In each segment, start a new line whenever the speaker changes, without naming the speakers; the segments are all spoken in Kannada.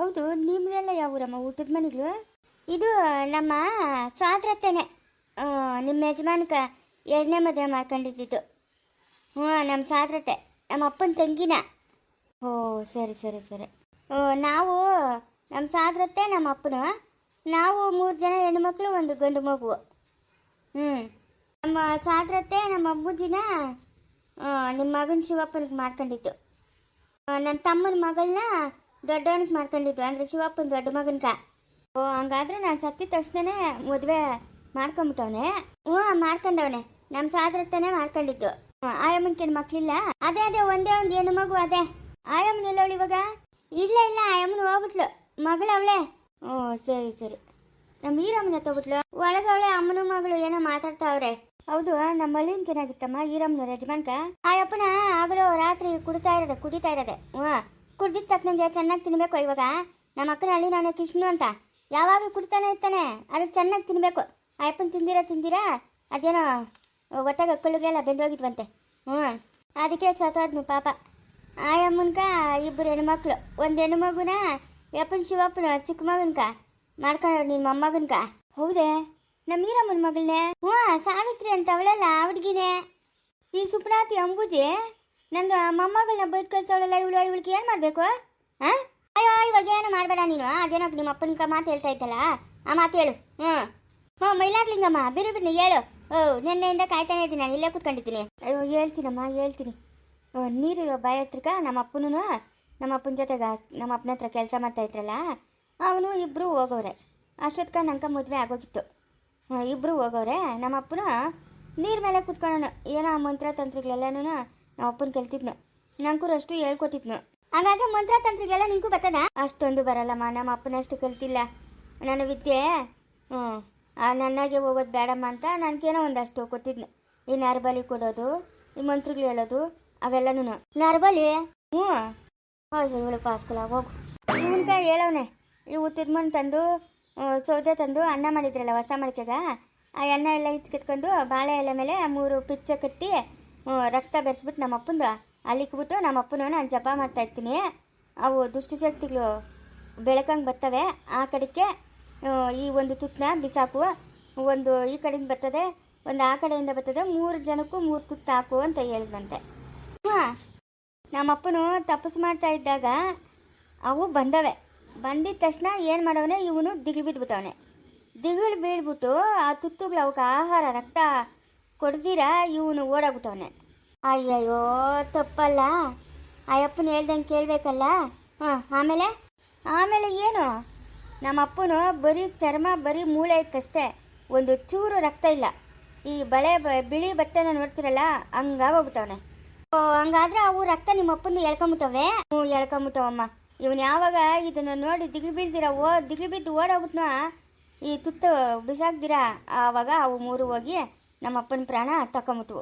ಹೌದು, ನಿಮ್ದೆಲ್ಲ ಯಾವ ಊರಮ್ಮ ಊಟದ ಮನೆಗಳು? ಇದು ನಮ್ಮ ಸ್ವಾತಂತ್ರ್ಯನೇ. ನಿಮ್ಮ ಯಜಮಾನ್ಕ ಎರಡನೇ ಮದುವೆ ಮಾಡ್ಕೊಂಡಿದ್ದು. ಹ್ಞೂ, ನಮ್ಮ ಸ್ವಾತಂತ್ರ್ಯ ನಮ್ಮ ಅಪ್ಪನ ತಂಗಿನ. ಓ, ಸರಿ ಸರಿ ಸರಿ. ನಾವು ನಮ್ಮ ಸ್ವಾತಂತ್ರ್ಯ ನಮ್ಮ ಅಪ್ಪನು, ನಾವು 3 ಜನ ಹೆಣ್ಮಕ್ಳು, ಒಂದು ಗಂಡು ಮಗು. ಹ್ಞೂ, ನಮ್ಮ ಸ್ವಾತಂತ್ರ್ಯ ನಮ್ಮ ಅಮ್ಮಜಿನ ನಿಮ್ಮ ಮಗನ ಶಿವಪ್ಪನಿಗೆ ಮಾಡ್ಕೊಂಡಿದ್ದು. ನನ್ನ ತಮ್ಮನ ಮಗಳನ್ನ ದೊಡ್ಡವನಿಗೆ ಮಾಡ್ಕೊಂಡಿದ್ದು, ಅಂದರೆ ಶಿವಪ್ಪನ ದೊಡ್ಡ ಮಗನ್ಕ. ಓ, ಹಂಗಾದ್ರೆ ನಾನು ಸತ್ತಿದ ತಕ್ಷಣನೇ ಮದುವೆ ಮಾಡ್ಕೊಂಬಿಟ್ಟವನೆ. ಹ್ಞೂ, ಮಾಡ್ಕೊಂಡವನೆ. ನಮ್ಮ ಸ್ವಾತಂತ್ರ್ಯನೇ ಮಾಡ್ಕೊಂಡಿದ್ದು. ಆಯಮ್ಮನ ಮಕ್ಕಳಿಲ್ಲ. ಅದೇ ಅದೇ ಒಂದೇ ಒಂದು ಹೆಣ್ಣು ಮಗು. ಅದೇ ಆಯಮ್ಮನ ಎಲ್ಲವಳು ಇವಾಗ? ಇಲ್ಲ ಇಲ್ಲ, ಆಯಮ್ಮನ ಹೋಗ್ಬಿಟ್ಲು. ಮಗಳವಳೆ. ಓ, ಸರಿ ಸರಿ. ನಮ್ಮ ಈರಮ್ಮನ ತಗೋಬಿಟ್ಲು. ಒಳಗವಳೆ ಅಮ್ಮನ ಮಗಳು ಏನೋ ಮಾತಾಡ್ತಾವ್ರೆ. ಹೌದು, ನಮ್ಮ ಹಳ್ಳಿನ ಚೆನ್ನಾಗಿತ್ತಮ್ಮ ಈರಮ್ಮನ ಯಜಮಾನ್ಕ. ಆಯಪ್ಪನ ಆಗಲೂ ರಾತ್ರಿ ಕುಡಿತಾ ಇರೋದೆ. ಹ್ಞೂ, ಕುಡ್ದಿದ್ದ ತಕ್ಕನಂಗೆ ಚೆನ್ನಾಗಿ ತಿನ್ಬೇಕು. ಇವಾಗ ನಮ್ಮ ಅಕ್ಕನ ಹಳ್ಳಿ ನಾನೇ ಕೃಷ್ಣು ಅಂತ ಯಾವಾಗಲೂ ಕುಡ್ತಾನೆ ಇರ್ತಾನೆ. ಅದು ಚೆನ್ನಾಗಿ ತಿನ್ಬೇಕು. ಆಯಪ್ಪನ ತಿಂದಿರಾ ಅದೇನೋ ಒಟ್ಟಾಗ ಕಳ್ಳುಗಳೆಲ್ಲ ಬೆಂದೋಗಿದ್ವಂತೆ. ಹ್ಞೂ, ಅದಕ್ಕೆ ಸತ್ತೋದ್ನು ಪಾಪ. ಆಯಮ್ಮನ್ಕ 2 ಹೆಣ್ಮಕ್ಳು, ಒಂದು ಹೆಣ್ಣು ಮಗುನ ಯಪ್ಪನ ಶಿವಪ್ಪನ ಚಿಕ್ಕ ಮಗನ್ಕ ಮಾಡ್ಕೊಂಡವ್ರು, ನಿನ್ನ ಮೊಮ್ಮಗನ್ಕ. ಹೌದೇ? ನಮ್ಮ ಈರಮ್ಮನ ಮಗಳನ್ನೇ? ಹ್ಞೂ, ಸಾವಿತ್ರಿ ಅಂತ ಅವಳೆಲ್ಲ ಹುಡುಗಿನೇ. ಈ ಸುಪ್ನಾತಿ ಅಂಬುಜಿ ನನ್ನ ಮೊಮ್ಮಗಳನ್ನ ಬೈದು ಕಳ್ಸವಳಲ್ಲ. ಇವಳಿಗೆ ಏನು ಮಾಡಬೇಕು? ಹಾಂ, ಅಯ್ಯೋ ಇವಾಗ ಏನೋ ಮಾಡಬೇಡ ನೀನು. ಅದೇನೋ ನಿಮ್ಮ ಅಪ್ಪನ ಮಾತು ಹೇಳ್ತಾ ಇದ್ದಲ್ಲ, ಆ ಮಾತು ಹೇಳು. ಮೈಲಾರ್ಲಿಂಗಮ್ಮ, ಬಿರು ಹೇಳು. ನಿನ್ನೆಯಿಂದ ಕಾಯ್ತಾನೆ ಇದ್ದೀನಿ, ನಾನು ಇಲ್ಲೇ ಕೂತ್ಕೊಂಡಿದ್ದೀನಿ. ಅಯ್ಯೋ, ಹೇಳ್ತೀನಿ. ನೀರಿರೋ ಬಾಯಿ ಹತ್ರಕ್ಕ ನಮ್ಮ ಅಪ್ಪನ ಜೊತೆಗೆ ನಮ್ಮ ಅಪ್ಪನ ಹತ್ರ ಕೆಲಸ ಮಾಡ್ತಾ ಇದ್ರಲ್ಲ, ಅವನು ಇಬ್ಬರು ಹೋಗೋರೆ. ಅಷ್ಟೊತ್ಕ ನಂಗೆ ಮದುವೆ ಆಗೋಗಿತ್ತು. ಇಬ್ಬರು ಹೋಗೋರೆ. ನಮ್ಮ ಅಪ್ಪನ ನೀರು ಮೇಲೆ ಕೂತ್ಕೊಳ್ಳೋನು. ಏನೋ ಮಂತ್ರ ತಂತ್ರಗಳೆಲ್ಲನೂ ನಮ್ಮ ಅಪ್ಪನ ಕಲ್ತಿದ್ನು. ನಂಗೂ ಅಷ್ಟು ಹೇಳ್ಕೊಟ್ಟಿದ್ನು. ಹಾಗಾದ್ರೆ ಮಂತ್ರ ತಂತ್ರಗಳೆಲ್ಲ ನಿಂಗೂ ಬರ್ತದ? ಅಷ್ಟೊಂದು ಬರಲ್ಲಮ್ಮ, ನಮ್ಮ ಅಪ್ಪನಷ್ಟು ಕಲ್ತಿಲ್ಲ ನನ್ನ ವಿದ್ಯೆ. ನನ್ನಾಗೆ ಹೋಗೋದು ಬೇಡಮ್ಮ ಅಂತ ನನಗೇನೋ ಒಂದಷ್ಟು ಕೊಟ್ಟಿದ್ನು. ಈ ನರಬಲಿ ಕೊಡೋದು, ಈ ಮಂತ್ರಗಳು ಹೇಳೋದು, ಅವೆಲ್ಲನೂ. ನರಬಲಿ? ಹ್ಞೂ. ಹೌದು, ಇವಳು ಪಾಸ್ಕುಲ ಹೋಗು. ಇವನ್ಕ ಹೇಳವನೆ. ಈ ಉತ್ತಿದ ಮಣ್ಣು ತಂದು ಸೌದೆ ತಂದು ಅನ್ನ ಮಾಡಿದ್ರಲ್ಲ ಹೊಸ ಮಡಿಕೆಗ, ಆ ಅನ್ನ ಎಲ್ಲ ಇಚ್ಕಿತ್ಕೊಂಡು ಬಾಳೆ ಎಲೆ ಮೇಲೆ 3 ಪಿಚ್ಚೆ ಕಟ್ಟಿ ರಕ್ತ ಬೆರೆಸ್ಬಿಟ್ಟು ನಮ್ಮ ಅಪ್ಪಂದು ಅಲ್ಲಿಕ್ಬಿಟ್ಟು ನಮ್ಮ ಅಪ್ಪನ ನಾನು ಜಪ ಮಾಡ್ತಾ ಇರ್ತೀನಿ. ಅವು ದುಷ್ಟಶಕ್ತಿಗಳು ಬೆಳಕಂಗೆ ಬರ್ತವೆ. ಆ ಕಡೆಗೆ ಈ ಒಂದು ತುತ್ತನ್ನ ಬಿಸಾಕು, ಒಂದು ಈ ಕಡೆಯಿಂದ ಬರ್ತದೆ, ಒಂದು ಆ ಕಡೆಯಿಂದ ಬರ್ತದೆ. 3 ಜನಕ್ಕೂ 3 ತುತ್ತು ಹಾಕು ಅಂತ ಹೇಳಿದಂತೆ. ಹಾಂ, ನಮ್ಮಪ್ಪನು ತಪಸ್ಸು ಮಾಡ್ತಾ ಇದ್ದಾಗ ಅವು ಬಂದವೆ. ಬಂದಿದ್ದ ತಕ್ಷಣ ಏನು ಮಾಡವನೆ, ಇವನು ದಿಗಿಲು ಬಿದ್ದುಬಿಟ್ಟವನೆ. ದಿಗಿಲು ಬೀಳ್ಬಿಟ್ಟು ಆ ತುತ್ತುಗಳು ಅವಕ್ಕೆ ಆಹಾರ ರಕ್ತ ಕೊಡ್ದಿರ ಇವನು ಓಡಾಗ್ಬಿಟ್ಟವನೆ. ಅಯ್ಯಯ್ಯೋ, ತಪ್ಪಲ್ಲ. ಆ ಅಪ್ಪನ ಹೇಳ್ದಂಗೆ ಕೇಳಬೇಕಲ್ಲ. ಆಮೇಲೆ ಏನು, ನಮ್ಮ ಅಪ್ಪನು ಬರೀ ಚರ್ಮ, ಬರೀ ಮೂಳೆ ಇತ್ತಷ್ಟೇ, ಒಂದು ಚೂರು ರಕ್ತ ಇಲ್ಲ. ಈ ಬಿಳಿ ಬಟ್ಟೆನ ನೋಡ್ತಿರಲ್ಲ, ಹಂಗಾಗೋಗ್ಬಿಟ್ಟವನೆ. ಹಂಗಾದ್ರೆ ಅವು ರಕ್ತ ನಿಮ್ಮ ಅಪ್ಪನ ಎಳ್ಕೊಂಬಿಟ್ಟವೆ? ಹ್ಞೂ, ಎಳ್ಕೊಂಬಿಟ್ಟವಮ್ಮ. ಇವನು ಯಾವಾಗ ಇದನ್ನು ನೋಡಿ ದಿಗಿಲು ಬಿದ್ದು ಓಡೋಗ್ಬಿಟ್ನೋ, ಈ ತುತ್ತು ಬಿಸಾಕ್ದಿರ, ಆವಾಗ ಅವು 3 ಹೋಗಿ ನಮ್ಮ ಅಪ್ಪನ ಪ್ರಾಣ ತಕೊಂಬಿಟ್ವು.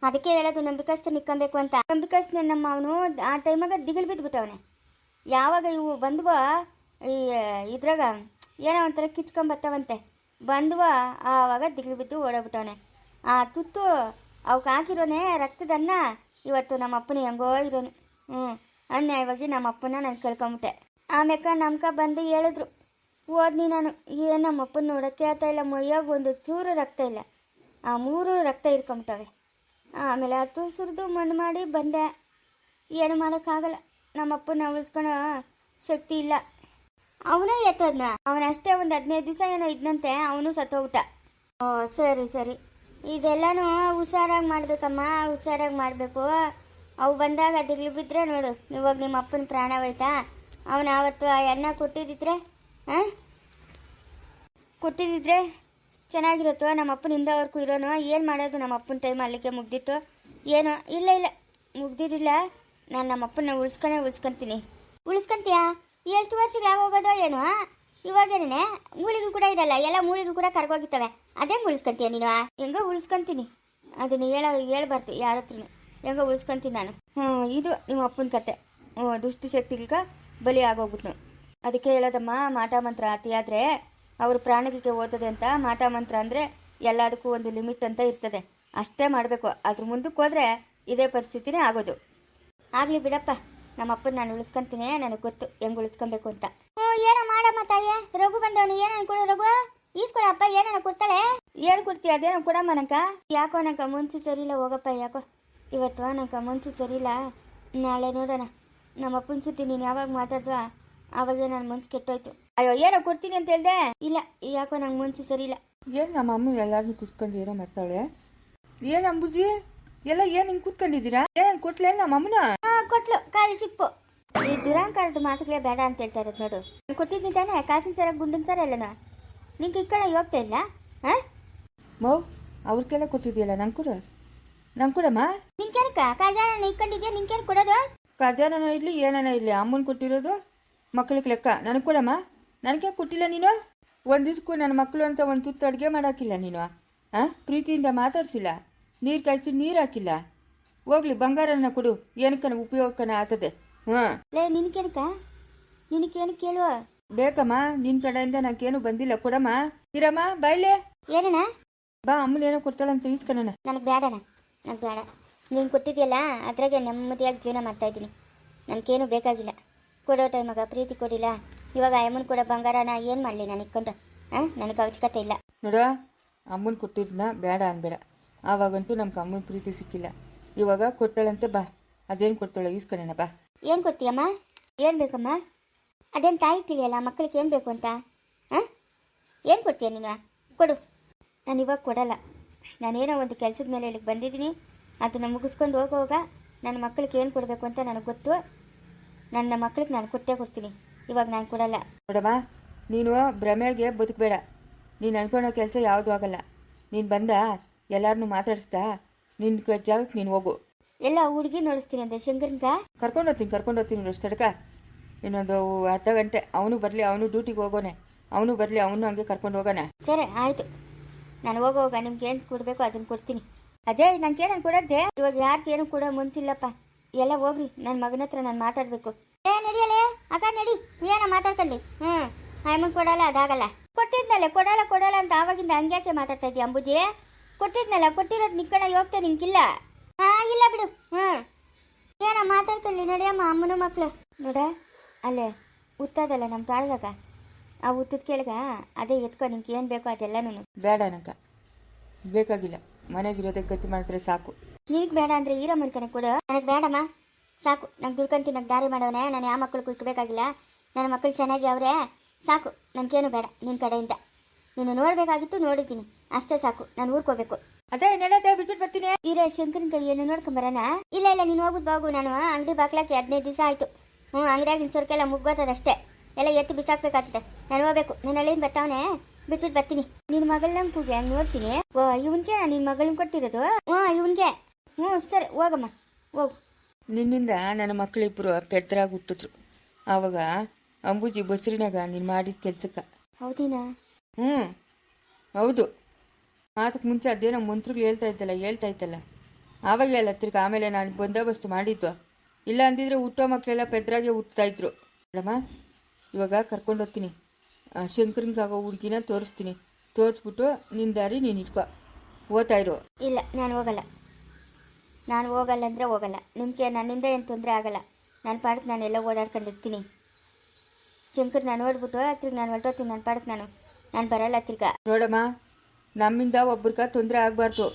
ಅದಕ್ಕೆ ಹೇಳೋದು ನಂಬಿಕಸ್ತು ನಿಕ್ಕೊಬೇಕು ಅಂತ. ನಂಬಿಕಸ್ತು ನಮ್ಮ ಅವನು ಆ ಟೈಮಾಗ ದಿಗಿಲು ಬಿದ್ದುಬಿಟ್ಟವನೆ. ಯಾವಾಗ ಇವು ಬಂದ್ವೋ ಈ ಇದ್ರಾಗ ಏನೋ ಒಂಥರ ಕಿಚ್ಕೊಂಬತ್ತವಂತೆ, ಬಂದ್ವೋ ಆವಾಗ ದಿಗಿಲು ಬಿದ್ದು ಓಡೋಗ್ಬಿಟ್ಟವನೆ. ಆ ತುತ್ತು ಅವಕ್ಕೆ ಹಾಕಿರೋನೆ ರಕ್ತದನ್ನ ಇವತ್ತು ನಮ್ಮ ಅಪ್ಪನ ಹೆಂಗೋ ಇರೋನು. ಅನ್ಯಾಯವಾಗಿ ನಮ್ಮ ಅಪ್ಪನ ನಾನು ಕೇಳ್ಕೊಂಬಿಟ್ಟೆ. ಆಮೇಲೆ ನಮ್ಕ ಬಂದು ಹೇಳಿದ್ರು. ಓದ್ನಿ ನಾನು, ಏನು ನಮ್ಮ ಅಪ್ಪನ ನೋಡೋಕ್ಕೆ ಆಗ್ತಾ ಇಲ್ಲ, ಮೈಯಾಗ ಒಂದು ಚೂರು ರಕ್ತ ಇಲ್ಲ, ಆ 3 ರಕ್ತ ಇರ್ಕೊಂಬಿಟ್ಟವೆ. ಆಮೇಲೆ ಅದು ಸುರಿದು ಮಣ್ಣು ಮಾಡಿ ಬಂದೆ. ಏನು ಮಾಡೋಕ್ಕಾಗಲ್ಲ, ನಮ್ಮ ಅಪ್ಪನ ಉಳಿಸ್ಕೊಳೋ ಶಕ್ತಿ ಇಲ್ಲ. ಅವನೇ ಎತ್ತೋದ್ನ, ಅವನಷ್ಟೇ ಒಂದು 15 ದಿವಸ ಏನೋ ಇದ್ನಂತೆ, ಅವನು ಸತ್ತೋಗ್ಬಿಟ್ಟ. ಸರಿ ಸರಿ. ಇದೆಲ್ಲನೂ ಹುಷಾರಾಗಿ ಮಾಡಬೇಕಮ್ಮ, ಹುಷಾರಾಗಿ ಮಾಡಬೇಕು. ಅವು ಬಂದಾಗ ದಿಗ್ಲು ಬಿದ್ದರೆ ನೋಡು, ಇವಾಗ ನಿಮ್ಮ ಅಪ್ಪನ ಪ್ರಾಣ ಹೋಯ್ತಾ. ಅವನು ಆವತ್ತು ಆ ಎಣ್ಣೆ ಕೊಟ್ಟಿದ್ದಿದ್ರೆ ಚೆನ್ನಾಗಿರುತ್ತೋ. ನಮ್ಮ ಅಪ್ಪನ ಹಿಂದವರೆಗೂ ಇರೋನು. ಏನು ಮಾಡೋದು, ನಮ್ಮ ಅಪ್ಪನ ಟೈಮ್ ಅಲ್ಲಿಗೆ ಮುಗ್ದಿತ್ತು. ಏನೋ ಇಲ್ಲ ಮುಗ್ದಿದ್ದಿಲ್ಲ. ನಾನು ನಮ್ಮ ಅಪ್ಪನ ಉಳಿಸ್ಕೊಂತೀನಿ. ಉಳಿಸ್ಕೊಂತೀಯಾ? ಎಷ್ಟು ವರ್ಷಗಳಾಗೋಗೋದೋ ಏನೋ. ಇವಾಗೇನೇ ಮೂಲಿಗಳು ಕೂಡ ಇರಲ್ಲ, ಎಲ್ಲ ಮೂಲಿಗಳು ಕೂಡ ಕರ್ಗೋಗಿರ್ತವೆ. ಅದೇ ಉಳಿಸ್ಕೊಂತೀಯ ನೀನು? ಹೆಂಗೋ ಉಳಿಸ್ಕೊಂತೀನಿ, ಅದನ್ನು ಹೇಳ್ಬಾರ್ದು ಯಾರ ಹತ್ರನು. ಹೆಂಗೋ ಉಳಿಸ್ಕೊಂತೀನಿ ನಾನು. ಇದು ನಿಮ್ಮ ಅಪ್ಪನ ಕತೆ. ದುಷ್ಟಶಕ್ತಿಗ ಬಲಿ ಆಗೋಗ್ಬಿಟ್ನು. ಅದಕ್ಕೆ ಹೇಳೋದಮ್ಮ, ಮಾಟ ಮಂತ್ರ ಅತಿಯಾದರೆ ಅವ್ರ ಪ್ರಾಣಗಳಿಗೆ ಓದದೆ ಅಂತ. ಮಾಟ ಮಂತ್ರ ಅಂದರೆ ಎಲ್ಲದಕ್ಕೂ ಒಂದು ಲಿಮಿಟ್ ಅಂತ ಇರ್ತದೆ, ಅಷ್ಟೇ ಮಾಡಬೇಕು. ಅದ್ರ ಮುಂದಕ್ಕೆ ಹೋದರೆ ಇದೇ ಪರಿಸ್ಥಿತಿನೇ ಆಗೋದು. ಆಗಲಿ ಬಿಡಪ್ಪ, ನಮ್ಮ ಅಪ್ಪನ ನಾನು ಉಳಿಸ್ಕೊಂತೀನಿ, ನನಗೆ ಗೊತ್ತು ಹೆಂಗೆ ಉಳಿಸ್ಕೊಬೇಕು ಅಂತ. ಹ್ಞೂ ಏನೋ ಮಾಡಮ್ಮ ತಾಯಿ. ರಘು ಬಂದವನು, ಏನೋ ಕೊಡು ರಘು, ಈಸ್ಕೊಳಪ್ಪ, ಏನೋ ಕೊಡ್ತಾಳೆ. ಏನು ಕೊಡ್ತೀಯ? ಅದೇನೋ ಕೊಡಮ್ಮ ನಂಕ. ಯಾಕೋ ನಂಗೆ ಮನ್ಸು ಸರಿ ಇಲ್ಲ, ಹೋಗಪ್ಪ. ಯಾಕೋ ಇವತ್ತು ನಂಗೆ ಮನ್ಸು ಸರಿ ಇಲ್ಲ, ನಾಳೆ ನೋಡೋಣ. ನಮ್ಮ ಅಪ್ಪನ ಸುದ್ದಿ ನೀನು ಯಾವಾಗ ಮಾತಾಡ್ದ ಆವಾಗೇ ನನ್ನ ಮನ್ಸು ಕೆಟ್ಟೋಯ್ತು. ಅಯ್ಯೋ ಏನೋ ಕೊಡ್ತೀನಿ ಅಂತ ಹೇಳ್ದೆ. ಇಲ್ಲ, ಯಾಕೋ ನಂಗೆ ಮನ್ಸು ಸರಿ ಇಲ್ಲ.
ಏನು ನಮ್ಮ ಅಮ್ಮ ಎಲ್ಲಾರನ್ನೂ ಕೂತ್ಕೊಂಡು ಏನೋ ಮಾಡ್ತಾಳೆ? ಏನು ಅಂಬುಜಿ ಎಲ್ಲ ಏನು ಹಿಂಗೆ ಕೂತ್ಕೊಂಡಿದ್ದೀರಾ? ಏನೇನು ಕೊಟ್ಲೆ ನಮ್ಮ ಅಮ್ಮನ?
ಕೊಟ್ಲು, ಕಾಲಿ ಸಿಪ್ಪು. ಈ ದುರಾಂಕಾರದ ಮಾತುಗಳೇ ಬೇಡ ಅಂತ ಹೇಳ್ತಾ ಇರೋದು ನೋಡು. ನಾನು ಕೊಟ್ಟಿದ್ದೀನಿ ತಾನೆ ಕಾಸಿನ ಸರ ಗುಂಡಿನ ಸರ ಎಲ್ಲನ. ನಿಂಗೆ ಈ ಕಡೆ ಹೋಗ್ತಾ ಇಲ್ಲ? ಹಾಂ
ಮೌ ಅವ್ರಿಗೆಲ್ಲ ಕೊಟ್ಟಿದ್ದೀಯಲ್ಲ, ನಂಗೆ ಕೊಡು, ನಂಗೆ ಕೊಡಮ್ಮ.
ನಿಂಕೇನಕ್ಕ ಖಜಾನ ಇಟ್ಕೊಂಡಿದ್ಯಾ? ನಿಂಕೇನು ಕೊಡೋದು?
ಖಜಾನನ ಇರಲಿ ಏನನ ಇರಲಿ, ಅಮ್ಮನ ಕೊಟ್ಟಿರೋದು ಮಕ್ಕಳಿಗೆ ಲೆಕ್ಕ. ನನಗೆ ಕೊಡಮ್ಮ. ನನಗೆ ಕೊಟ್ಟಿಲ್ಲ ನೀನು? ಒಂದು ದಿವ್ಸಕ್ಕೂ ನನ್ನ ಮಕ್ಕಳು ಅಂತ ಒಂದು ತುತ್ತು ಅಡುಗೆ ಮಾಡೋಕ್ಕಿಲ್ಲ ನೀನು. ಪ್ರೀತಿಯಿಂದ ಮಾತಾಡ್ಸಿಲ್ಲ, ನೀರು ಕಾಯಿಸಿ ನೀರು ಹಾಕಿಲ್ಲ. ಹೋಗ್ಲಿ, ಬಂಗಾರನ ಕೊಡು, ಏನಕ್ಕನ ಉಪಯೋಗಕ್ಕನ ಆಗ್ತದೆ.
ಲೇ ನಿನ್ಕೇನಕ್ಕ, ನಿನಗೇನು ಕೇಳುವ?
ಬೇಕಮ್ಮ, ನಿನ್ನ ಕಡೆಯಿಂದ ನನಗೇನು ಬಂದಿಲ್ಲ, ಕೊಡಮ್ಮ. ಇರಮ್ಮ ಬಾಯ್ಲೆ.
ಏನಣ್ಣ?
ಬಾ, ಅಮ್ಮನೇನೋ ಕೊಡ್ತಾಳಂತ ಈಸ್ಕಣ.
ನನಗೆ ಬೇಡಣ್ಣ, ನನಗೆ ಬೇಡ. ನೀನು ಕೊಟ್ಟಿದ್ಯಲ್ಲ ಅದ್ರಾಗೆ ನೆಮ್ಮದಿಯಾಗಿ ಜೀವನ ಮಾಡ್ತಾಯಿದ್ದೀನಿ. ನನಗೇನು ಬೇಕಾಗಿಲ್ಲ. ಕೊಡೋ ಟೈಮಾಗ ಪ್ರೀತಿ ಕೊಡಿಲ್ಲ, ಇವಾಗ ಅಮ್ಮನ ಕೊಡೋ ಬಂಗಾರನ ಏನು ಮಾಡಲಿ ನಾನು ಇಟ್ಕೊಂಡು? ನನಗೆ ಅವಶ್ಯಕತೆ ಇಲ್ಲ.
ನೋಡ, ಅಮ್ಮನ ಕೊಟ್ಟಿದ್ದನ್ನ ಬೇಡ ಅನ್ಬೇಡ. ಆವಾಗಂತೂ ನಮ್ಗೆ ಅಮ್ಮನ ಪ್ರೀತಿ ಸಿಕ್ಕಿಲ್ಲ. ಇವಾಗ ಕೊಡ್ತಾಳಂತೆ, ಬಾ, ಅದೇನು ಕೊಡ್ತಾಳೆ ಈಸ್ಕಣ ಬಾ.
ಏನು ಕೊಡ್ತೀಯಮ್ಮ? ಏನು ಬೇಕಮ್ಮ? ಅದೇನು ತಾಯಿ ತಿಳಿಯಲ್ಲ ಮಕ್ಕಳಿಗೆ ಏನು ಬೇಕು ಅಂತ. ಏನು ಕೊಡ್ತೀಯ ನೀನು? ಕೊಡು. ನಾನು ಇವಾಗ ಕೊಡಲ್ಲ. ನಾನೇನೋ ಒಂದು ಕೆಲಸದ ಮೇಲೆ ಇಲ್ಲಿಗೆ ಬಂದಿದ್ದೀನಿ, ಅದನ್ನು ಮುಗಿಸ್ಕೊಂಡು ಹೋಗುವಾಗ ನನ್ನ ಮಕ್ಕಳಿಗೆ ಏನು ಕೊಡಬೇಕು ಅಂತ ನನಗೆ ಗೊತ್ತು. ನನ್ನ ಮಕ್ಕಳಿಗೆ ನಾನು ಕೊಟ್ಟೇ ಕೊಡ್ತೀನಿ. ಇವಾಗ ನಾನು ಕೊಡಲ್ಲ.
ನೋಡಮ್ಮ, ನೀನು ಭ್ರಮೆಗೆ ಬದುಕಬೇಡ. ನೀನು ಅನ್ಕೊಳ್ಳೋ ಕೆಲಸ ಯಾವುದೂ ಆಗಲ್ಲ. ನೀನು ಬಂದ ಎಲ್ಲರನ್ನೂ ಮಾತಾಡಿಸ್ತಾ ನಿನ್ನ ಜಾಗಕ್ಕೆ ನೀನು ಹೋಗು.
ಎಲ್ಲ ಹುಡುಗಿ ನೋಡಿಸ್ತೀನಿ ಅಂದೆ ಶಂಕರ್ಗ.
ಕರ್ಕೊಂಡೋಗ್ತೀನಿ ಅಷ್ಟಡ್ಕ. ಇನ್ನೊಂದು ಅರ್ಧ ಗಂಟೆ ಅವನು ಬರಲಿ, ಅವನು ಡ್ಯೂಟಿಗೆ ಹೋಗೋನೆ. ಅವನು ಬರಲಿ, ಅವನು ಹಂಗೆ ಕರ್ಕೊಂಡು ಹೋಗೋಣ.
ಸರಿ ಆಯಿತು. ನಾನು ಹೋಗೋವಾಗ ನಿಮ್ಗೆ ಏನು ಕೊಡಬೇಕು ಅದನ್ನು ಕೊಡ್ತೀನಿ. ಅಜಯ್, ನಂಗೇನು ಕೊಡೋದೇ? ಇವಾಗ ಯಾರಿಗೇನು ಕೊಡೋ ಮುನ್ಸಿಲ್ಲಪ್ಪ. ಎಲ್ಲ ಹೋಗ್ರಿ, ನನ್ನ ಮಗನ ಹತ್ರ ನಾನು ಮಾತಾಡಬೇಕು. ನಡಿಯಲೇ ಅಕ್ಕ, ನಡಿ, ಏನೋ ಮಾತಾಡ್ಕೊಳ್ಳಿ. ಅಮ್ಮನ್ ಕೊಡಲ್ಲ, ಅದಾಗಲ್ಲ. ಕೊಟ್ಟಿದ್ನಲ್ಲ, ಕೊಡಲ್ಲ ಅಂತ ಆವಾಗಿಂದ ಹಂಗ್ಯಾಕೆ ಮಾತಾಡ್ತಾ ಇದ್ದೀಯ ಅಂಬುಜಿ? ಕೊಟ್ಟಿದ್ನಲ್ಲ, ಕೊಟ್ಟಿರೋದು ನಿಕ್ಕಣ ಹೋಗ್ತಾ ನಿಂಗಿಲ್ಲ. ಇಲ್ಲ ಬಿಡು. ಏನೋ ಮಾತಾಡ್ಕೊಳ್ಳಿ, ನಡಿಯಮ್ಮ. ಅಮ್ಮನ ಮಕ್ಕಳು ನೋಡ, ಅಲ್ಲೇ ಉತ್ತದಲ್ಲ ನಮ್ಮ ತಾಳ್ದಾಗ, ಆ ಉತ್ತದ ಕೇಳ್ಗ ಅದೇ ಎತ್ಕೊ. ನಿಂಗೆ ಏನು ಬೇಕೋ ಅದೆಲ್ಲನೂ.
ಬೇಡ ನನಗ ಬೇಕಾಗಿಲ್ಲ. ಮನೆಗಿರೋದೇ ಖರ್ಚು ಮಾಡಿದ್ರೆ ಸಾಕು.
ನಿನಗೆ ಬೇಡ ಅಂದರೆ ಈರೋ ಮನ್ಕನೆ ಕೊಡು. ನನಗೆ ಬೇಡಮ್ಮ, ಸಾಕು. ನಂಗೆ ದುಡ್ಕೊಂತೀನಿ, ನಂಗೆ ದಾರಿ ಮಾಡೋನೆ. ನಾನು ಯಾವ ಮಕ್ಕಳು ಕುಯ್ಕಬೇಕಾಗಿಲ್ಲ. ನನ್ನ ಮಕ್ಕಳು ಚೆನ್ನಾಗಿ ಅವರೇ, ಸಾಕು. ನನಗೇನು ಬೇಡ ನಿನ್ನ ಕಡೆಯಿಂದ. ನೀನು ನೋಡಬೇಕಾಗಿತ್ತು, ನೋಡಿದ್ದೀನಿ, ಅಷ್ಟೇ ಸಾಕು. ನಾನು ಊರ್ಕೋಬೇಕು.
ಅದೇ ನೆಡದೆ ಬಿಟ್ಬಿಟ್ಟು ಬರ್ತೀನಿ.
ಈರೇ ಶಂಕರನ ಕೈಯನ್ನು ನೋಡ್ಕೊಂಬರೋಣ? ಇಲ್ಲ, ನೀನು ಹೋಗ್ಬಿಟ್ಟು ಬಾಗು. ನಾನು ಅಂಗಡಿ ಬಾಕ್ಲಾಕಿ 15 ದಿವಸ ಆಯಿತು. ಅಂಗಡಿಯಾಗಿನ ಸೊರ್ಕೆಲ್ಲ ಮುಗ್ಗೋತದಷ್ಟೇ. ಎಲ್ಲ ಎತ್ತು ಬಿಸಾಕ್ಬೇಕಾಗ್ತದೆ. ನಾನು ಹೋಗ್ಬೇಕು. ನನ್ನ ಹಳ್ಳಿಯಿಂದ ಬರ್ತಾವನೆ, ಬಿಟ್ಬಿಟ್ಟು ಬರ್ತೀನಿ. ನಿನ್ನ ಮಗಳನ್ನ ಕೂಗಿ ಹಂಗೆ ನೋಡ್ತೀನಿ. ಇವನ್ಗೆ ನಿನ್ನ ಮಗಳನ್ನ ಕೊಟ್ಟಿರೋದು? ಇವನ್ಗೆ. ಸರಿ, ಹೋಗಮ್ಮ, ಹೋಗು.
ನಿನ್ನಿಂದ ನನ್ನ ಮಕ್ಕಳಿಬ್ಬರು ಪೆದ್ರಾಗಿ ಹುಟ್ಟಿದ್ರು. ಆವಾಗ ಅಂಬುಜಿ ಬಸ್ರಿನಾಗ ನೀನು ಮಾಡಿದ ಕೆಲ್ಸಕ್ಕೆ.
ಹೌದಿನಾ?
ಹೌದು. ಅದಕ್ಕೆ ಮುಂಚೆ ಅದೇನೋ ಮಂತ್ರಿಗಳು ಹೇಳ್ತಾ ಇತ್ತಲ್ಲ ಆವಾಗ ಎಲ್ಲ ತಿರ್ಗಿ ಆಮೇಲೆ ನಾನು ಬಂದೋಬಸ್ತು ಮಾಡಿದ್ದು. ಇಲ್ಲ ಅಂದಿದ್ರೆ ಹುಟ್ಟೋ ಮಕ್ಕಳೆಲ್ಲ ಪೆದ್ರಾಗೆ ಹುಟ್ತಾಯಿದ್ರು. ಮೇಡಮ್ಮ, ಇವಾಗ ಕರ್ಕೊಂಡು ಹೋಗ್ತೀನಿ. ಶಂಕರನ್ಗಾಗೋ ಹುಡುಗಿನ ತೋರಿಸ್ತೀನಿ. ತೋರಿಸ್ಬಿಟ್ಟು ನಿನ್ನ ದಾರಿ ನೀನು ಇಟ್ಕೊ, ಓದ್ತಾ ಇರು.
ಇಲ್ಲ, ನಾನು ಹೋಗಲ್ಲ. ನಾನು ಹೋಗಲ್ಲ ಅಂದರೆ ಹೋಗಲ್ಲ. ನಿಮಗೆ ನನ್ನಿಂದ ಏನು ತೊಂದರೆ ಆಗಲ್ಲ. ನನ್ನ ಪಾಡಕ್ಕೆ ನಾನೆಲ್ಲ ಓಡಾಡ್ಕೊಂಡಿರ್ತೀನಿ. ಶಂಕರ್ ನಾನು ನೋಡ್ಬಿಟ್ಟು ತಿರ್ಗಿ ನಾನು ಹೊರಟೋತೀನಿ. ನನ್ನ ಪಾಡಕ್ಕೆ ನಾನು ಬರಲ್ಲ ತಿರ್ಗ.
ನೋಡಮ್ಮ, ನಮ್ಮಿಂದ ಒಬ್ರಿಗೆ ತೊಂದರೆ ಆಗಬಾರ್ದು.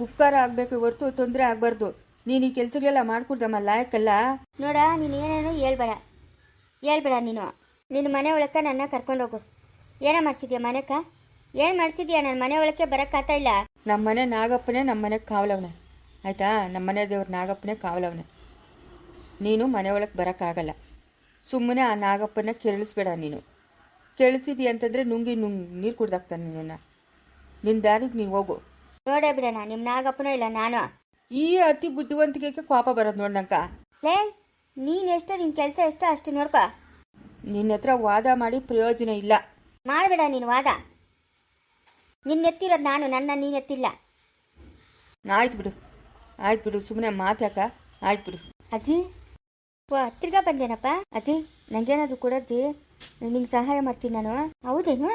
ಉಪಕಾರ ಆಗಬೇಕು ಹೊರ್ತು ತೊಂದರೆ ಆಗಬಾರ್ದು. ನೀನು ಈ ಕೆಲಸಗಳೆಲ್ಲ ಮಾಡ್ಕೊಡ್ದಮ್ಮ, ಲಾಯಕ್ಕಲ್ಲ.
ನೋಡ, ನೀನು ಏನೇನೋ ಹೇಳ್ಬೇಡ. ನಿನ್ನ ಮನೆ ಒಳಕ್ಕೆ ನನ್ನ ಕರ್ಕೊಂಡೋಗು. ಏನೋ ಮಾಡ್ಸಿದ್ಯಾ ಮನೆಕ? ಏನು ಮಾಡ್ಸಿದ್ಯಾ? ನನ್ನ ಮನೆ ಒಳಕ್ಕೆ ಬರೋಕ್ಕಾಗ್ತಾ ಇಲ್ಲ.
ನಮ್ಮ ಮನೆ ನಾಗಪ್ಪನೇ ನಮ್ಮ ಮನೆಗೆ ಕಾವಲವನೆ, ಆಯಿತಾ? ನಮ್ಮ ಮನೆ ದೇವ್ರ ನಾಗಪ್ಪನೇ ಕಾವಲವನೆ. ನೀನು ಮನೆ ಒಳಗೆ ಬರೋಕ್ಕಾಗಲ್ಲ. ಸುಮ್ಮನೆ ಆ ನಾಗಪ್ಪನ ಕೆರಳಿಸ್ಬೇಡ. ನೀನು ಕೆಳಿಸಿದಿ ಅಂತಂದರೆ ನುಂಗಿ ನೀರು ಕುಡ್ದಾಕ್ತಾನೆ ನಿನ್ನ ದಾರಿಗೆ ನೀನು ಹೋಗು.
ನೋಡೇ ಬಿಡೋಣ, ನಿಮ್ಮ ನಾಗಪ್ಪನೂ ಇಲ್ಲ ನಾನು.
ಈ ಅತಿ ಬುದ್ಧಿವಂತಿಕೆ ಕೋಪ ಬರೋದು ನೋಡಿ ನಂಕ.
ಲೇ, ನೀನು ಎಷ್ಟೋ ನಿನ್ನ ಕೆಲಸ ಎಷ್ಟೋ ಅಷ್ಟು ನೋಡ್ಕೊ.
ನಿನ್ನ ಹತ್ರ ವಾದ ಮಾಡಿ ಪ್ರಯೋಜನ ಇಲ್ಲ.
ಮಾಡಬೇಡ ನೀನು ವಾದ. ನಿನ್ನ ಎತ್ತಿರೋದು ನಾನು, ನನ್ನ ನೀನು ಎತ್ತಿಲ್ಲ.
ಆಯ್ತು ಬಿಡು, ಸುಮ್ಮನೆ ಮಾತಾಕ. ಆಯ್ತು ಬಿಡು.
ಅಜ್ಜಿ, ತಿರ್ಗಾ ಬಂದೇನಪ್ಪ. ಅಜ್ಜಿ, ನಂಗೇನಾದ್ರು ಕೊಡಜ್ಜಿ, ನಿಂಗೆ ಸಹಾಯ ಮಾಡ್ತೀನಿ ನಾನು. ಹೌದೇನು?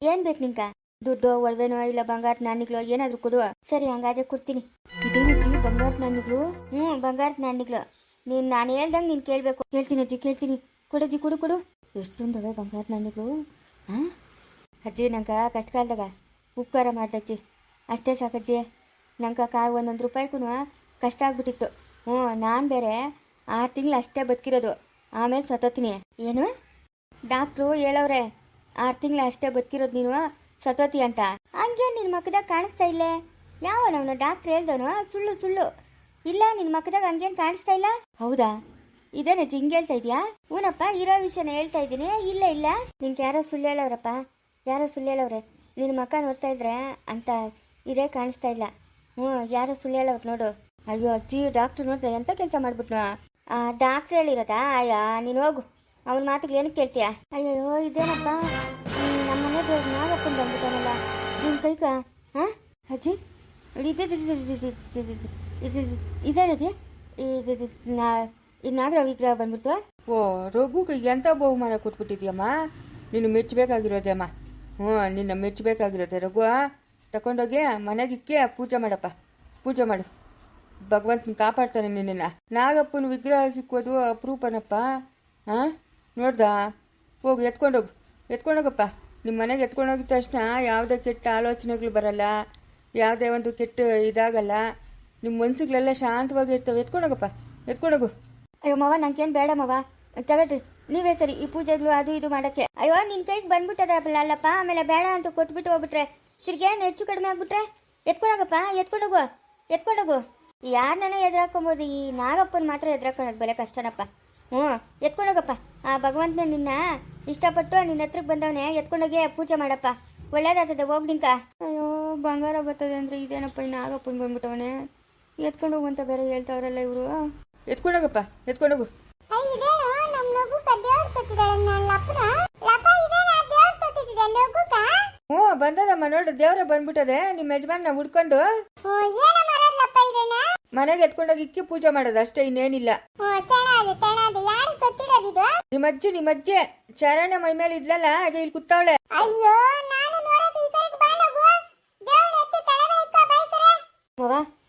ಏನು ಬೇಕು ನಿಂಗೆ? ದುಡ್ಡು, ಒಡವೆನೋ, ಇಲ್ಲ ಬಂಗಾರದ ನಾಣ್ಯಗಳು ಏನಾದರೂ ಕೊಡುವ. ಸರಿ, ಹಂಗಾದ್ರೆ ಕೊಡ್ತೀನಿ. ಇದೇನಜ್ಜಿ ಬಂಗಾರದ ನಾಣ್ಯಗಳು? ಬಂಗಾರದ ನಾಣ್ಯಗಳು. ನಾನು ಹೇಳ್ದಂಗೆ ನೀನು ಕೇಳಬೇಕು. ಕೇಳ್ತೀನಿ ಅಜ್ಜಿ, ಕೇಳ್ತೀನಿ. ಕೊಡಜ್ಜಿ, ಕೊಡು ಕೊಡು. ಎಷ್ಟೊಂದವೆ ಬಂಗಾರ ನಾಣ್ಯಗಳು. ಹಾಂ ಅಜ್ಜಿ, ನಂಗೆ ಕಷ್ಟ ಕಾಲದಾಗ ಉಪಕಾರ ಮಾಡ್ದಜ್ಜಿ, ಅಷ್ಟೇ ಸಾಕಜ್ಜಿ. ನಂಗೆ ಒಂದೊಂದು ರೂಪಾಯಿಗೂ ಕಷ್ಟ ಆಗ್ಬಿಟ್ಟಿತ್ತು. ನಾನು ಬೇರೆ 6 ತಿಂಗಳು ಅಷ್ಟೇ ಬದುಕಿರೋದು, ಆಮೇಲೆ ಸತ್ತೋತೀನಿ. ಏನು ಡಾಕ್ಟ್ರು ಹೇಳವ್ರೆ 6 ತಿಂಗಳು ಅಷ್ಟೇ ಬದುಕಿರೋದು ನೀನು ಸತ್ತೋತಿ ಅಂತ. ಹಂಗೆ ನಿನ್ನ ಮಕ್ಕದಾಗ ಕಾಣಿಸ್ತಾ ಇಲ್ಲೇ? ಯಾವನವನು ಡಾಕ್ಟ್ರ್ ಹೇಳ್ದವನು? ಸುಳ್ಳು ಸುಳ್ಳು. ಇಲ್ಲ, ನಿನ್ನ ಮಕ್ಕದಾಗ ಹಂಗೇನು ಕಾಣಿಸ್ತಾ ಇಲ್ಲ. ಹೌದಾ? ಇದೇನಜ್ಜಿ ಹಿಂಗೆ ಹೇಳ್ತಾ ಇದೆಯಾ? ಹೂನಪ್ಪ, ಇರೋ ವಿಷಯನ ಹೇಳ್ತಾ ಇದ್ದೀನಿ. ಇಲ್ಲ ಇಲ್ಲ, ನಿಂಗೆ ಯಾರೋ ಸುಳ್ಳು ಹೇಳವ್ರಪ್ಪ, ಯಾರೋ ಸುಳ್ಳು ಹೇಳವ್ರೆ. ನಿನ್ನ ಮಕ್ಕ ನೋಡ್ತಾ ಇದ್ರೆ ಅಂತ ಇದೇ ಕಾಣಿಸ್ತಾ ಇಲ್ಲ. ಯಾರೋ ಸುಳ್ಳು ಹೇಳವ್ರು ನೋಡು. ಅಯ್ಯೋ ಅಜ್ಜಿ, ಡಾಕ್ಟ್ರು ನೋಡ್ದೆ ಎಂಥ ಕೆಲಸ ಮಾಡ್ಬಿಟ್ನು. ಡಾಕ್ಟ್ರ್ ಹೇಳಿರೋದಾ? ಅಯ್ಯ ನೀನು ಹೋಗು, ಅವನ ಮಾತಿಗೆ ಏನಕ್ಕೆ ಕೇಳ್ತೀಯ? ಅಯ್ಯೋ ಇದೇನಪ್ಪ, ನಮ್ಮ ಮನೆ ದೇವ್ರು ನಾಗಪ್ಪನ ಬಂದ್ಬಿಟ್ಟಾನಲ್ಲ ನಿನ್ನ ಕೈಗ. ಹಾಂ ಅಜ್ಜಿ, ಇದೇನಜ್ಜಿ? ಇದು ನಾಗರ ವಿಗ್ರಹ ಬಂದ್ಬಿಡ್ತು.
ಓ ರಘುಗೆ ಎಂಥ ಬಹುಮಾನ ಕೊಟ್ಬಿಟ್ಟಿದ್ಯಮ್ಮ. ನೀನು ಮೆಚ್ಚಬೇಕಾಗಿರೋದಮ್ಮ. ನಿನ್ನ ಮೆಚ್ಚಬೇಕಾಗಿರೋದೆ ರಘು. ತಗೊಂಡೋಗಿ ಮನೆಗಿಕ್ಕೆ ಪೂಜೆ ಮಾಡಪ್ಪ, ಪೂಜೆ ಮಾಡು. ಭಗವಂತನ ಕಾಪಾಡ್ತಾನೆ ನಿನ್ನ. ನಾಗಪ್ಪನ ವಿಗ್ರಹ ಸಿಕ್ಕೋದು ಅಪರೂಪನಪ್ಪ. ಹಾಂ ನೋಡ್ದಾ? ಹೋಗು, ಎತ್ಕೊಂಡೋಗಪ್ಪ. ನಿಮ್ಮ ಮನೆಗೆ ಎತ್ಕೊಂಡೋಗಿದ ತಕ್ಷಣ ಯಾವುದೇ ಕೆಟ್ಟ ಆಲೋಚನೆಗಳು ಬರಲ್ಲ, ಯಾವುದೇ ಒಂದು ಕೆಟ್ಟ ಇದಾಗಲ್ಲ. ನಿಮ್ಮ ಮನ್ಸುಗಳೆಲ್ಲ ಶಾಂತವಾಗಿರ್ತವೆ. ಎತ್ಕೊಂಡೋಗು.
ಅಯ್ಯೋ ಮವ, ನಂಗೇನು ಬೇಡ ಮವ, ತಗೊಳ್ರಿ ನೀವೇ ಸರಿ ಈ ಪೂಜೆಗಳು ಅದು ಇದು ಮಾಡೋಕ್ಕೆ. ಅಯ್ಯೋ ನಿನ್ನ ಕೈಗೆ ಬಂದ್ಬಿಟ್ಟದಲ್ಲ ಅಲ್ಲಪ್ಪ, ಆಮೇಲೆ ಬೇಡ ಅಂತ ಕೊಟ್ಬಿಟ್ಟು ಹೋಗ್ಬಿಟ್ರೆ ತಿರ್ಗೇನು ಹೆಚ್ಚು ಕಡಿಮೆ ಆಗ್ಬಿಟ್ರೆ ಎತ್ಕೊಂಡೋಗಪ್ಪ, ಎತ್ಕೊಂಡೋಗು. ಯಾರನ್ನ ಎದುರಾಕೊಂಬೋದು, ಈ ನಾಗಪ್ಪನ ಮಾತ್ರ ಎದುರಾಕೊಳ್ಳೋದು ಬೆಲೆ ಕಷ್ಟನಪ್ಪ. ಎತ್ಕೊಂಡೋಗಪ್ಪ. ಆ ಭಗವಂತನ ನಿನ್ನ ಇಷ್ಟಪಟ್ಟು ನಿನ್ನ ಹತ್ರಕ್ಕೆ ಬಂದವನೇ, ಎತ್ಕೊಂಡೋಗಿ ಪೂಜೆ ಮಾಡಪ್ಪ, ಒಳ್ಳೇದಾಗ್ತದೆ. ಹೋಗ್ ನಿಂಕ. ಅಯ್ಯೋ ಬಂಗಾರ ಬರ್ತದೆ ಅಂದರೆ ಇದೇನಪ್ಪ, ಈ ನಾಗಪ್ಪನ ಬಂದ್ಬಿಟ್ಟವನೇ. ಎತ್ಕೊಂಡೋಗು ಅಂತ ಬೇರೆ ಹೇಳ್ತಾವ್ರಲ್ಲ ಇವರು.
ಎತ್ಕೊಂಡೋಗಪ್ಪ. ಬಂದದಮ್ಮ ನೋಡು, ದೇವ್ರ ಬಂದ್ಬಿಟ್ಟದೆ. ನಿಮ್ಮ ಯಜಮಾನ ಹುಡ್ಕೊಂಡು ಮನೆಗೆ ಎತ್ಕೊಂಡೋಗಿ ಇಕ್ಕಿ ಪೂಜೆ ಮಾಡೋದು ಅಷ್ಟೇ, ಇನ್ನೇನಿಲ್ಲ. ನಿಮ್ಮಜ್ಜಿ ಶರಣ ಮೈ ಮೇಲೆ ಇದ್ಲಲ್ಲ, ಅದೇ ಇಲ್ಲಿ ಕೂತಾವಳೆ.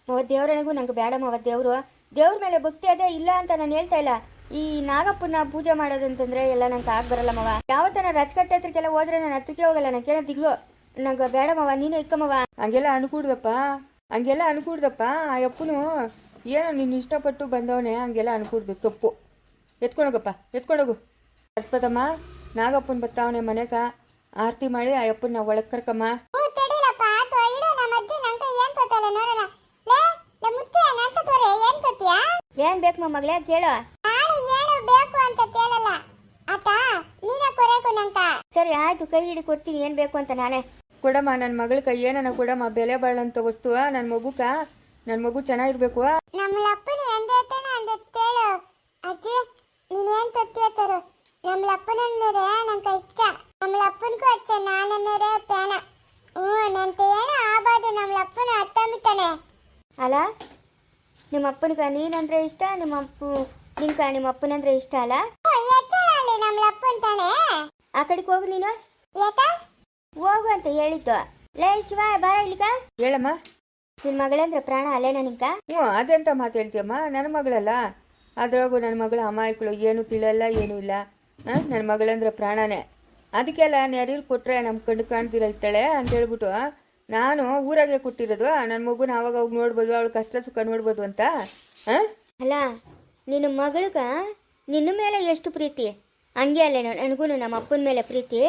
ಮವ ದೇವ್ರನಿಗೂ ನಂಗೆ ಬೇಡ ಮವ. ದೇವ್ರ ಮೇಲೆ ಭಕ್ತಿ ಅದೇ ಇಲ್ಲ ಅಂತ ನಾನು ಹೇಳ್ತಾ ಇಲ್ಲ. ಈ ನಾಗಪ್ಪನ ಪೂಜೆ ಮಾಡೋದಂತಂದ್ರೆ ಎಲ್ಲ ನಂಗೆ ಬರಲ್ಲ ಮವ. ಯಾವತ್ತನ ರಚಕಟ್ಟೆ ಹತ್ರಕ್ಕೆಲ್ಲ ಹೋದ್ರೆ ನಾನು ಹತ್ರಕ್ಕೆ ಹೋಗಲ್ಲ. ನಂಗೇನೋ ದಿಗ್ಲು, ನಂಗೆ ಬೇಡ ಮವ, ನೀನೇ ಇಕ್ಕಮ್ಮವ. ಹಂಗೆಲ್ಲ ಅನ್ಕೂಡ್ದಪ್ಪ. ಆ ಅಪ್ಪನು ಏನೋ ನಿನ್ನ ಇಷ್ಟಪಟ್ಟು ಬಂದವನೇ, ಹಂಗೆಲ್ಲ ಅನ್ಕೂಡ್ದು ತಪ್ಪು. ಎತ್ಕೊಂಡೋಗು. ಅರ್ಸ್ಪತಮ್ಮ, ನಾಗಪ್ಪನ ಬತ್ತಾವನೆ ಮನೆಗ, ಆರತಿ ಮಾಡಿ ಆ ಅಪ್ಪನ ಒಳಗೆ ಕರ್ಕಮ್ಮ. ಏನ್ ಬೇಕು ಮಗಳೇ ಕೇಳು. ಸರಿ ಆಯ್ತು, ಕೈ ಹಿಡಿ ಕೊಡ್ತೀನಿ, ಏನ್ ಬೇಕು ಅಂತ ನಾನೇ. ಕೊಡಮ್ಮ ನನ್ನ ಮಗಳ ಕೈ ಏನನ ಕೊಡಮ್ಮ, ಬೆಲೆ ಬಾಳಂತ ವಸ್ತು ನನ್ನ ಮಗುಕ. ನನ್ನ ಮಗು ಚೆನ್ನಾಗಿರ್ಬೇಕು. ಅಲ್ಲ ನಿಮ್ಮ ಅಪ್ಪನಿಗ ನೀನಂದ್ರೆ ಇಷ್ಟ, ನಿಮ್ಮ ಅಪ್ಪನಂದ್ರೆ ಇಷ್ಟ ಅಲ್ಲ? ಆ ಕಡೆಗೆ ಹೋಗು ನೀನು. ಹೋಗು ಅಂತ ಹೇಳಿದ್ದು. ಲೇ ಶಿವ, ಬಾರ ಇಲ್ಲಿಗ. ಹೇಳಮ್ಮ. ನಿನ್ನ ಮಗಳಂದ್ರೆ ಪ್ರಾಣ ಅಲ್ಲೇನ ನಿಂಕ? ಅದೆಂತ ಮಾತು ಹೇಳ್ತೀಯಮ್ಮ, ನನ್ನ ಮಗಳಲ್ಲ. ಅದ್ರಾಗು ನನ್ನ ಮಗಳ ಅಮಾಯಕಳು, ಏನು ತಿಳಿಯಲ್ಲ, ಏನೂ ಇಲ್ಲ. ನನ್ನ ಮಗಳಂದ್ರೆ ಪ್ರಾಣನೇ. ಅದಕ್ಕೆಲ್ಲ ಯಾರ್ಯಾರು ಕೊಟ್ರೆ ನಮ್ಮ ಕಣ್ಣು ಕಾಣ್ದಿರ ಇರ್ತಾಳೆ ಅಂತ ಹೇಳ್ಬಿಟ್ಟು ನಾನು ಊರಾಗೆ ಕೊಟ್ಟಿರೋದು. ನನ್ನ ಮಗುನ ಆವಾಗ ಹೋಗಿ ನೋಡ್ಬೋದು, ಅವಳು ಕಷ್ಟ ಸುಖ ನೋಡ್ಬೋದು ಅಂತ. ಅಲ್ಲ ನಿನ್ನ ಮಗಳಿಗೆ ನಿನ್ನ ಮೇಲೆ ಎಷ್ಟು ಪ್ರೀತಿ, ಹಂಗೆ ಅಲ್ಲೇ ನನಗೂ ನಮ್ಮ ಅಪ್ಪನ ಮೇಲೆ ಪ್ರೀತಿ.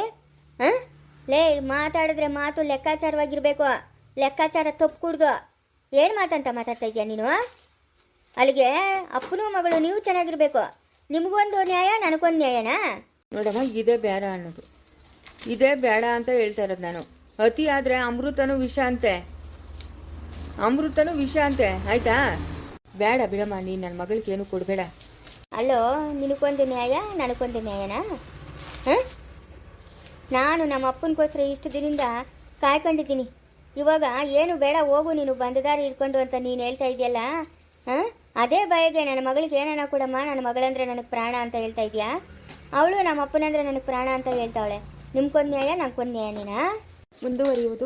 ಲೇ ಮಾತಾಡಿದ್ರೆ ಮಾತು ಲೆಕ್ಕಾಚಾರವಾಗಿರ್ಬೇಕು, ಲೆಕ್ಕಾಚಾರ ತಪ್ಪು ಕುಡ್ದು. ಏನು ಮಾತಂತ ಮಾತಾಡ್ತಾ ಇದೀಯ ನೀನು? ಅಲ್ಲಿಗೆ ಅಪ್ಪನೂ ಮಗಳು ನೀವು ಚೆನ್ನಾಗಿರ್ಬೇಕು. ನಿಮಗೊಂದು ನ್ಯಾಯ, ನನಗೊಂದು ನ್ಯಾಯನಾ? ನೋಡಮ್ಮ, ಇದೇ ಬೇಡ ಅನ್ನೋದು, ಇದೇ ಬೇಡ ಅಂತ ಹೇಳ್ತಾ ಇರೋದು ನಾನು. ಅತಿ ಆದರೆ ಅಮೃತನೂ ವಿಷ ಅಂತೆ, ಆಯ್ತಾ? ಬೇಡ ಬಿಡಮ್ಮ, ನೀನು ನನ್ನ ಮಗಳಿಗೆ ಏನು ಕೊಡಬೇಡ. ಅಲ್ಲೋ, ನಿನಗೊಂದು ನ್ಯಾಯ, ನನಗೊಂದು ನ್ಯಾಯನಾ? ನಾನು ನಮ್ಮ ಅಪ್ಪನಿಗೋಸ್ಕರ ಇಷ್ಟು ದಿನದಿಂದ ಕಾಯ್ಕೊಂಡಿದ್ದೀನಿ. ಇವಾಗ ಏನು ಬೇಡ, ಹೋಗು ನೀನು, ಬಂದ ದಾರಿ ಇಟ್ಕೊಂಡು ಅಂತ ನೀನು ಹೇಳ್ತಾ ಇದೆಯಲ್ಲ. ಅದೇ ಬಯಗೆ ನನ್ನ ಮಗಳಿಗೆ ಏನನ್ನ ಕೊಡಮ್ಮ, ನನ್ನ ಮಗಳಂದ್ರೆ ನನಗೆ ಪ್ರಾಣ ಅಂತ ಹೇಳ್ತಾ ಇದೆಯಾ? ಅವಳು ನಮ್ಮ ಅಪ್ಪನಂದ್ರೆ ನನಗೆ ಪ್ರಾಣ ಅಂತ ಹೇಳ್ತಾವಳೆ. ನಿಮ್ಗೊಂದು ನ್ಯಾಯ, ನನಗೊಂದು ನ್ಯಾಯ. ನೀನಾ ಮುಂದುವರಿಯುವುದು